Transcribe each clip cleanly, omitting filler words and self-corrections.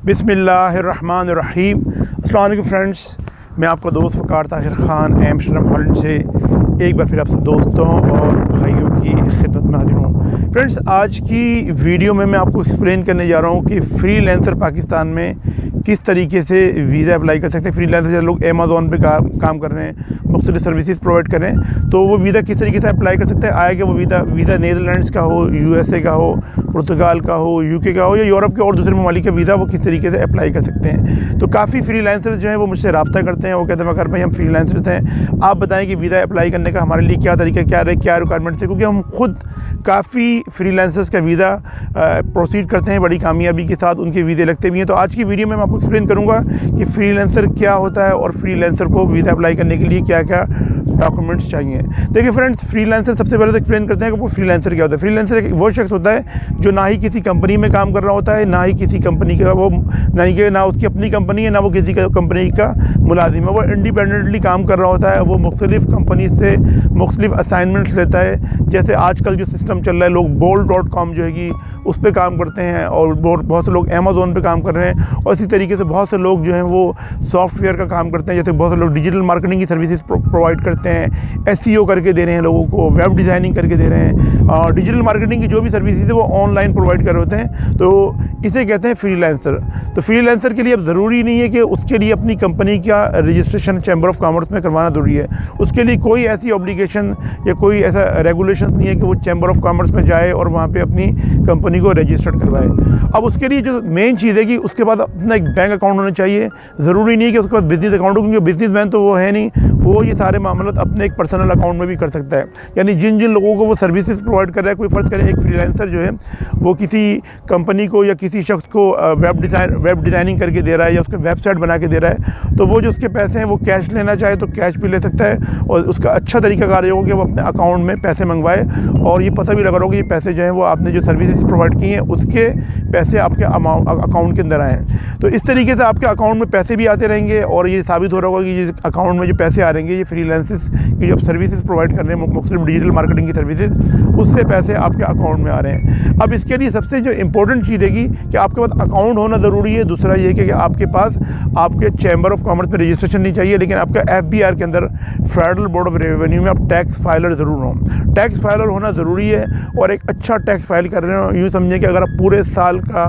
बिस्मिल्लाहिर्रहमानिर्रहीम। अस्सलाम वालेकुम फ्रेंड्स, मैं आपका दोस्त वक़ार ताहिर ख़ान एम्स्टर्डम हॉलैंड से एक बार फिर आप सब दोस्तों और भाइयों की खिदमत में हाजिर हूँ। फ्रेंड्स, आज की वीडियो में मैं आपको एक्सप्लेन करने जा रहा हूँ कि फ्रीलांसर पाकिस्तान में किस तरीके से वीज़ा अप्लाई कर सकते हैं। फ्रीलांसर जैसे लोग अमेज़ॉन पे काम कर रहे हैं, मुख्तलिफ सर्विसेज प्रोवाइड कर रहे हैं, तो वो वीज़ा किस तरीके से अप्लाई कर सकते हैं। आएगा वो वीज़ा नीदरलैंड्स का हो, USA का हो, पुर्तगाल का हो, UK का हो या यूरोप के और दूसरे ममालिक का वीज़ा वो किस तरीके से अप्लाई कर सकते हैं। तो काफ़ी फ्रीलांसर्स जो हैं वो मुझसे रब्ता करते हैं, वो कहते हैं मगर भाई हम फ्रीलांसर्स हैं, आप बताएं कि वीज़ा अप्लाई करने का हमारे लिए क्या तरीका क्या रिक्वायरमेंट्स है, क्योंकि हम खुद काफ़ी फ्रीलांसर्स का वीज़ा प्रोसीड करते हैं बड़ी कामयाबी के साथ, उनके वीज़े लगते भी हैं। तो आज की वीडियो में मैं आपको एक्सप्लेन करूँगा कि फ्रीलांसर क्या होता है और फ्रीलांसर को वीज़ा अप्लाई करने के लिए क्या क्या डॉक्यूमेंट्स चाहिए। देखिए फ्रेंड्स, फ्रीलांसर सबसे पहले तो एक्सप्लेन करते हैं कि वो फ्रीलांसर क्या होता है। फ्रीलांसर एक वो शख्स होता है जो ना ही किसी कंपनी में काम कर रहा होता है, ना ही किसी कंपनी का वो ना उसकी अपनी कंपनी है, ना वो किसी कंपनी का मुलाजिम है। वो इंडिपेंडेंटली काम कर रहा होता है। वो मुख्तलिफ कंपनी से मुख्तलिफ असाइनमेंट्स लेता है। जैसे आजकल जो सिस्टम चल रहा है, लोग bolt.com जो है कि उस पर काम करते हैं और बहुत से लोग अमेज़ॉन पे काम कर रहे हैं, और इसी तरीके से बहुत से लोग जो हैं वो सॉफ्टवेयर का काम करते हैं। जैसे बहुत से लोग डिजिटल मार्केटिंग की सर्विसेज प्रोवाइड करते हैं, SEO करके दे रहे हैं लोगों को, वेब डिज़ाइनिंग करके दे रहे हैं, डिजिटल मार्केटिंग की जो भी सर्विसेज है वो ऑनलाइन प्रोवाइड कर रहे होते हैं। तो इसे कहते हैं फ्रीलांसर। तो फ्रीलांसर के लिए अब ज़रूरी नहीं है कि उसके लिए अपनी कंपनी का रजिस्ट्रेशन चैम्बर ऑफ कॉमर्स में करवाना ज़रूरी है। उसके लिए कोई ऐसी ऑब्लिगेशन या कोई ऐसा रेगुलेशन नहीं है कि वो चैम्बर ऑफ कॉमर्स में जाए और वहाँ पे अपनी कंपनी को रजिस्टर्ड करवाए। अब उसके लिए जो मेन चीज़ है कि उसके बाद अपना एक बैंक अकाउंट होना चाहिए। ज़रूरी नहीं कि उसके बाद बिज़नेस अकाउंट हो, क्योंकि बिज़नेसमैन तो वो है नहीं, वो ये सारे मामले अपने एक पर्सनल अकाउंट में भी कर सकता है। यानी जिन लोगों को वो सर्विसेज प्रोवाइड कर रहा है, कोई फ़र्ज़ करें एक फ्रीलांसर जो है वो किसी कंपनी को या किसी शख्स को वेब डिज़ाइनिंग करके दे रहा है या उसका वेबसाइट बना के दे रहा है, तो वो जो उसके पैसे हैं वो कैश लेना चाहे तो कैश भी ले सकता है। और उसका अच्छा तरीकाकार ये होगा कि वो अपने अकाउंट में पैसे मंगवाए, और ये पता भी लगा रहा होगा कि ये पैसे जो हैं वो आपने जो सर्विसेज प्रोवाइड की हैं उसके पैसे आपके अकाउंट के अंदर आए। तो इस तरीके से आपके अकाउंट में पैसे भी आते रहेंगे, और ये साबित हो रहा होगा कि ये अकाउंट में जो पैसे आ रहेंगे ये फ्रीलांसर्स की जो सर्विसेज प्रोवाइड कर रहे हैं, मुख्तलिफ डिजिटल मार्केटिंग की सर्विसेज, उससे पैसे आपके अकाउंट में आ रहे हैं। अब इसके लिए सबसे जो इंपॉर्टेंट चीज़ है कि आपके पास अकाउंट होना ज़रूरी है। दूसरा ये कि आपके पास आपके चैम्बर ऑफ कॉमर्स में रजिस्ट्रेशन नहीं चाहिए, लेकिन आपका FBR के अंदर फेडरल बोर्ड ऑफ रेवेन्यू में आप टैक्स फाइलर ज़रूर हों। टैक्स फाइलर होना ज़रूरी है, और एक अच्छा टैक्स फाइल कर रहे हो। यूँ समझें कि अगर आप पूरे साल का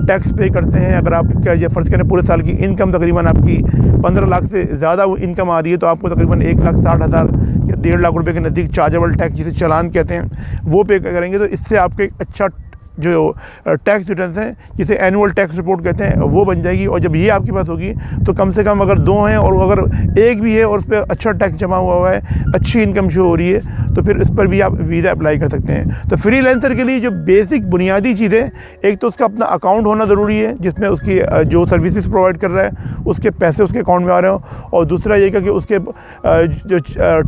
टैक्स पे करते हैं, अगर आप क्या ये फ़र्ज़ करें पूरे साल की इनकम तकरीबन आपकी 15 लाख से ज़्यादा इनकम आ रही है, तो आपको तकरीबन 1,60,000 या 1.5 लाख रुपए के नज़दीक चार्जेबल टैक्स जिसे चालान कहते हैं वो पे करेंगे। तो इससे आपके एक अच्छा जो टैक्स रिटर्न्स हैं, जिसे एनुअल टैक्स रिपोर्ट कहते हैं, वो बन जाएगी। और जब ये आपके पास होगी तो कम से कम अगर 2 हैं और अगर एक भी है और उस पर अच्छा टैक्स जमा हुआ है, अच्छी इनकम शो हो रही है, तो फिर इस पर भी आप वीज़ा अप्लाई कर सकते हैं। तो फ्रीलांसर के लिए जो बेसिक बुनियादी चीज़ें, एक तो उसका अपना अकाउंट होना ज़रूरी है जिसमें उसकी जो सर्विसेज प्रोवाइड कर रहा है उसके पैसे उसके अकाउंट में आ रहे हो, और दूसरा ये कि उसके जो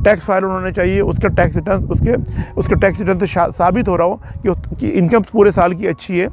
टैक्स फाइल होने चाहिए, उसका टैक्स रिटर्न उसके टैक्स रिटर्न से साबित हो रहा हो कि उसकी इनकम पूरे साल की अच्छी है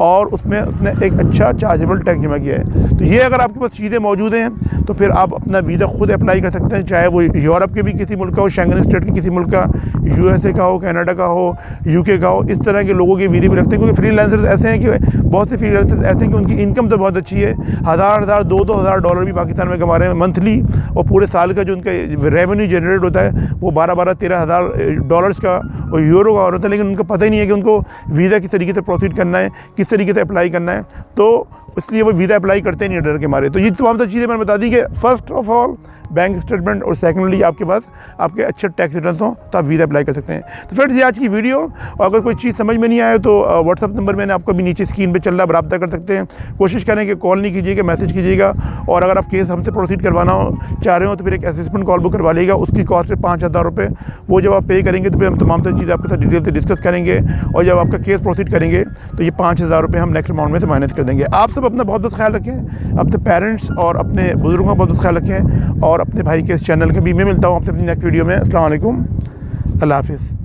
और उसमें उसने एक अच्छा चार्जेबल टैक्स जमा किया है। तो ये अगर आपके पास चीज़ें मौजूद हैं तो फिर आप अपना वीज़ा खुद अप्लाई कर सकते हैं, चाहे वो यूरोप के भी किसी मुल्क का हो, शेंगन स्टेट के किसी मुल्क का, USA का हो, कनाडा का हो, UK का हो। इस तरह के लोगों के वीज़े भी लगते हैं, क्योंकि फ्रीलांसर्स ऐसे हैं कि बहुत से फ्रीलांसर्स ऐसे हैं कि उनकी इनकम तो बहुत अच्छी है, $1,000-2,000 $2 भी पाकिस्तान में कमा रहे हैं मंथली, और पूरे साल का जो उनका रेवेन्यू जनरेट होता है वो $12,000-13,000 का और यूरो का होता है। लेकिन उनको पता ही नहीं है कि उनको वीज़ा किस तरीके से प्रोसीड करना है, किस तरीके से अप्लाई करना है, तो इसलिए वो वीज़ा अप्लाई करते नहीं डर के मारे। तो ये तमाम सारी चीज़ें मैंने बता दी कि first of all bank statement, और सेकेंडली आपके पास आपके अच्छे टैक्स रिटर्न्स हों तो आप वीज़ा अप्लाई कर सकते हैं। तो फ्रेंड्स, ये आज की वीडियो, और अगर कोई चीज़ समझ में नहीं आए तो व्हाट्सअप नंबर मैंने आपको भी नीचे स्क्रीन पे चल रहा है, आप रब्ता कर सकते हैं। कोशिश करें कि कॉल नहीं कीजिएगा, मैसेज कीजिएगा, और अगर आप केस हमसे प्रोसीड करवाना चाह रहे हो तो फिर एक असेसमेंट कॉल बुक करवा लीजिएगा। उसकी कॉस्ट है $5,000। वो जब आप पे करेंगे तो फिर हम तमाम सारी चीज़ें आपके साथ डिटेल से डिस्कस करेंगे, और जब आपका केस प्रोसीड करेंगे तो ये $5,000 हम नेक्स्ट अमाउंट में से माइनस कर देंगे। आप सब अपना बहुत बहुत ख्याल रखें, अपने पेरेंट्स और अपने बुजुर्गों का बहुत ख्याल रखें, और अपने भाई के इस चैनल के भी मैं मिलता हूँ आपसे अपनी नेक्स्ट वीडियो में। अस्सलाम वालेकुम, अल्लाह हाफ़िज़।